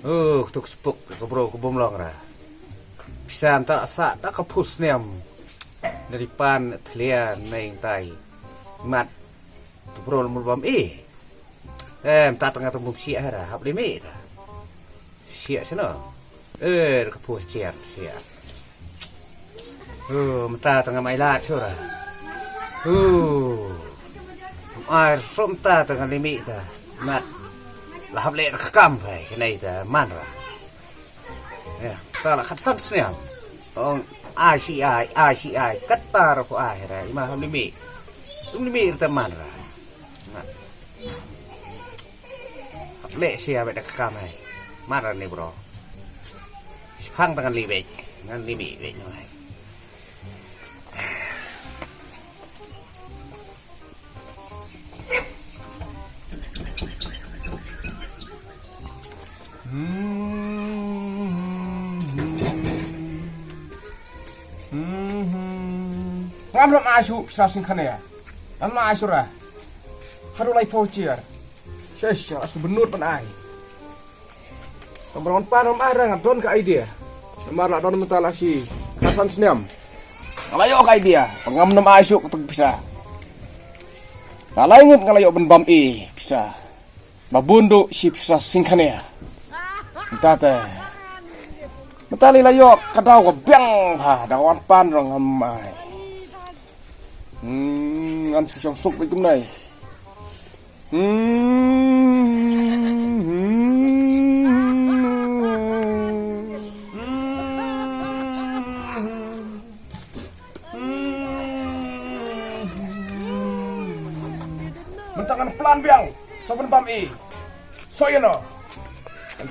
Tuk sepuk ke bro ke bomlong ra. Bisa tak sak tak kapus niam dari pan telia naing tai. Mat tu bro mul bam tak tengah tembung sia ra hab limi ra. Sia sana. Kapus cia sia. Mata tengah mai lat sura. Air somta tengah limi ta. Mat lah hab le rekam bai kenai ta man ra. Ya, kalau kat san sniam. ACI katar ko ahira ima limi. Limi teman ra. Le sia bai rekam hai. Mara ni bro. Phang tangan li bai. Ngan limi bai noi. Ngamlam asu sasin khanaya. Ngamlam asura. Harulai pochiar. Sesya asu benur pan ai. Pembangun panom arang don ka idea. Namar la don mentala si kasan sniam. Ngalayo ka idea. Pengamnam asu ketug bisa. Ngalayo ngalayo ben bam bisa. Babundu si bisa singkhanaya. Tata. Mentali layo kadau ka biang ha dawan pan rong hamai. Ăn sung sục với chúng này. Mentangan pelan biang, sopan bam soyano.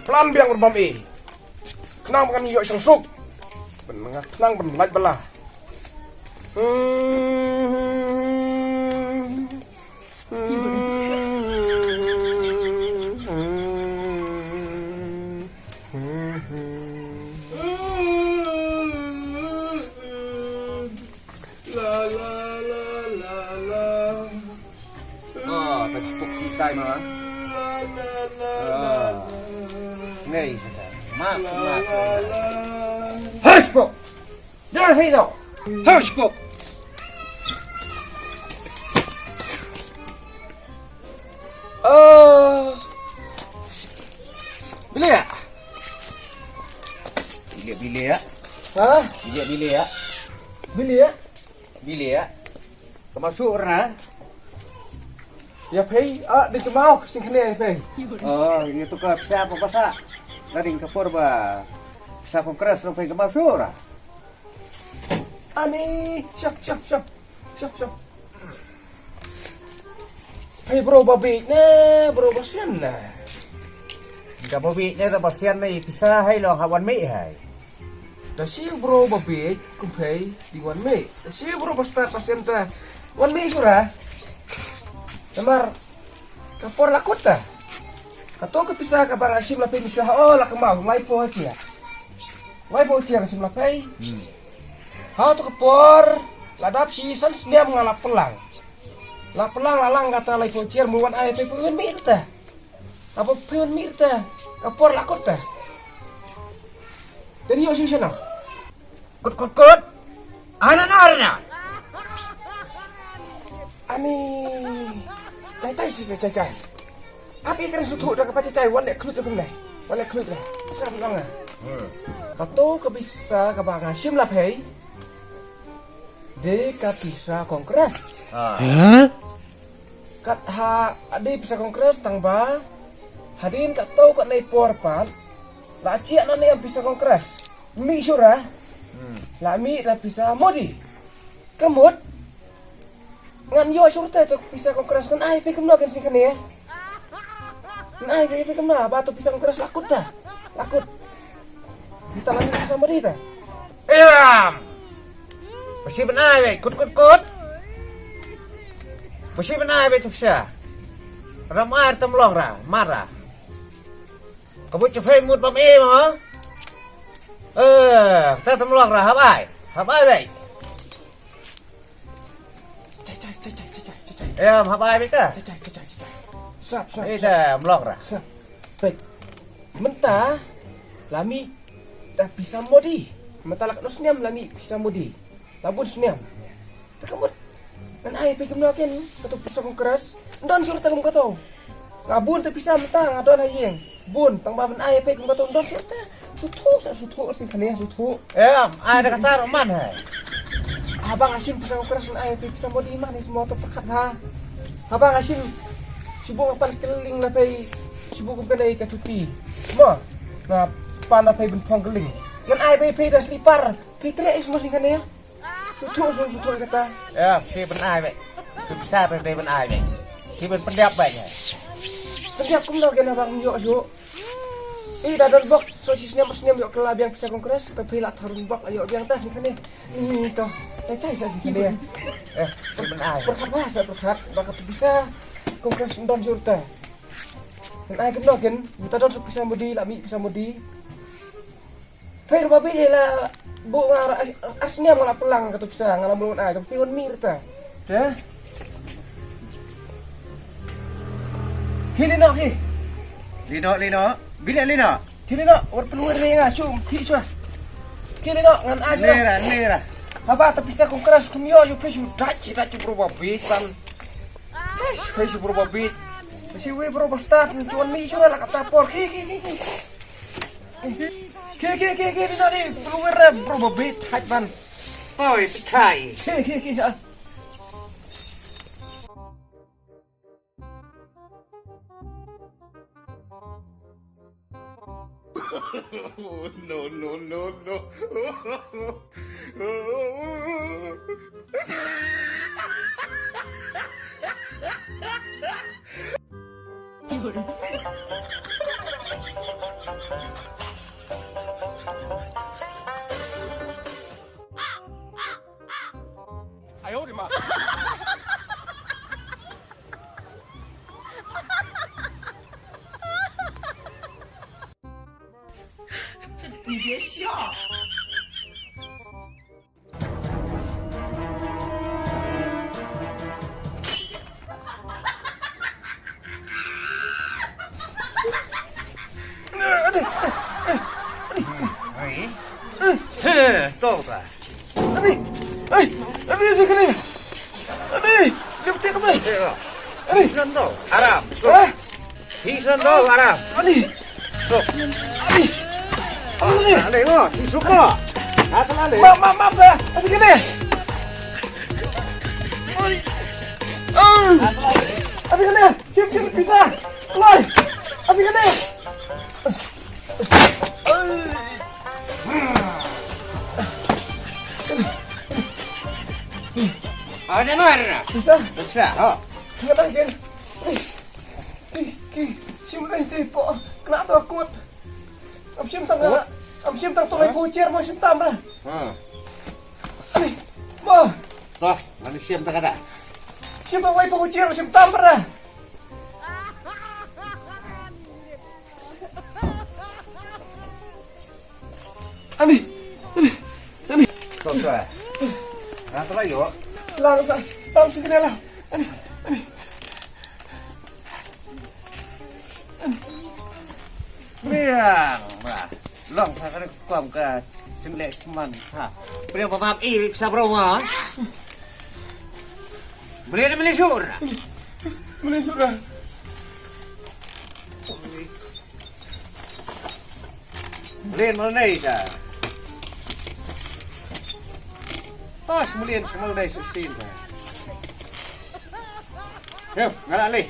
Pelan biang berbam kenang bukan yuk sung suk. Kenang ben laj belah. Tai mà. Này mát mát. Hushbook. Jangan say dong. Hushbook. Bila ya? Bila ya? Hah? Bila ya? Bila ya? Bila ya? Termasuk pernah? Ya pay, di mau sing kene pay. Ini tuh ke siapa basa? Lading ke purba. Bisa kongres sampai ke Masura. Ani, siap. Pay bro babi bro basian na. Ka babi ta basian nei bisa hai lo hawan mi hai. Da si bro babi kum pay di wan me. Da si bro basta pasien ta wan me sura. Namar kapor lakota. Kato ke pisah ka bang asim lapay misah la kemau lai po chia. Lai po chia asim lapay. Ha to kapor ladap si san sniam ngala pelang. La pelang lalang kata lai po chia muwan ai pe pun mi ta. Apa pun mi ta. Kapor lakota. Dari yo susana. Kut. Ana. Ani cai. Api kan sutu dah kepace cai wan lek klut dah kumnai. Wan lek klut dah. Sekarang bilang ah. Pato ke bisa ke bang Hashim lah pay. De ka bisa kongres. Kat ha ade bisa kongres tang ba. Hadin kat tau kat nai porpan. La ciak nani yang bisa kongres. Mi syura. La mi la bisa modi. Kamut. Ngan yo surte tu bisa kongres kan ai pe kemna kan sing kene ya. Ai saya pe kemna ba tu bisa kongres lakut dah. Lakut. Kita lanjut sama dia. Masih benai be kut. Masih benai be tu bisa. Ramar temlong ra, marah. Kamu cefai mut bam mah. Ta temlong ra habai be. Cai. Habai be ka. Cai. Sap. Ida mlong ra. Sap. Baik. Mentah lami dah bisa modi. Mentah lakat no seniam lami bisa modi. Labun seniam. Takut. Kan ai pe kemnaken ketuk pisau keras. Ndon sur tangum kato. Ngabun te pisau mentah ngadon hayeng. Bun tang baben ai pe kum kato ndon sur te. Sutu sing kane sutu. Ada kasar man hai. Abang asim pisau keras dan ai pe pisau modi mana semua to pekat ha. Abang asim sibuk apal keling la pe sibuk kum kadai ka cuti. Mo. Na pana pe ben panggeling. Ngan ai pe dah selipar. Pitre is masing kane ya. Sutu kata. Si ben ai vậy. Tu bisa tu đây ben ai vậy. Si ben pendap vậy. Setiap kum nak kena bang yo. Dah don bok sosisnya masnya yo kelab yang pisau keras tapi la tarun bok ayo yang tas kane. Ini to. Cai sa sih kane. Si ben ai. Perkara sa perkat bakal bisa kongres ndon jurta. Dan ai kena ken kita don bisa mudi lami bisa mudi. Pero babi lah bu ngar asnya malah pelang kata bisa ngalamun ai tapi on mir ta. Dah. Hilino hi. Lino. Bila Lino. Hilino war peluar renga sum ti swa. Hilino ngan aja. Lera. Apa tapi bisa kongres kumyo yo pesu daci berubah bit pan. Pesu berubah bit. Si we berubah start tuan mi sura la kata por. Ke di sana peluar berubah bit hajban. Oi, kai. Ke. No. Tahu tak? Ani sekali. Ani, dia betul kemana? Hisan tahu, Arab. Hisan tahu, Arab. Ani. Sok. Ani. Ada ngo, suka. Apa lagi? Maaf dah. Asik ni. Ani. Asik ni. Cium bisa. Keluar. Asik ni. Ada mana? Bisa. Oh. Ingat lagi. Cium lagi tipu. Kena tu akut. Am cium tang tolai bocor mau cium tambah. Ani. Ma. Toh, manusia tak ada. Cium tolai bocor mau cium tambah. Ani. Toh, toh. Apa lagi, yo? Langsung segini lah. Ani. Biang, bah. Long saya kuam ke jenglek man. Ha. Beliau paham bisa beroma. Beliau melisur. Melisur dah. Beliau mulai dah. Tos mulian semua dah susin. Yuk, ngalah leh.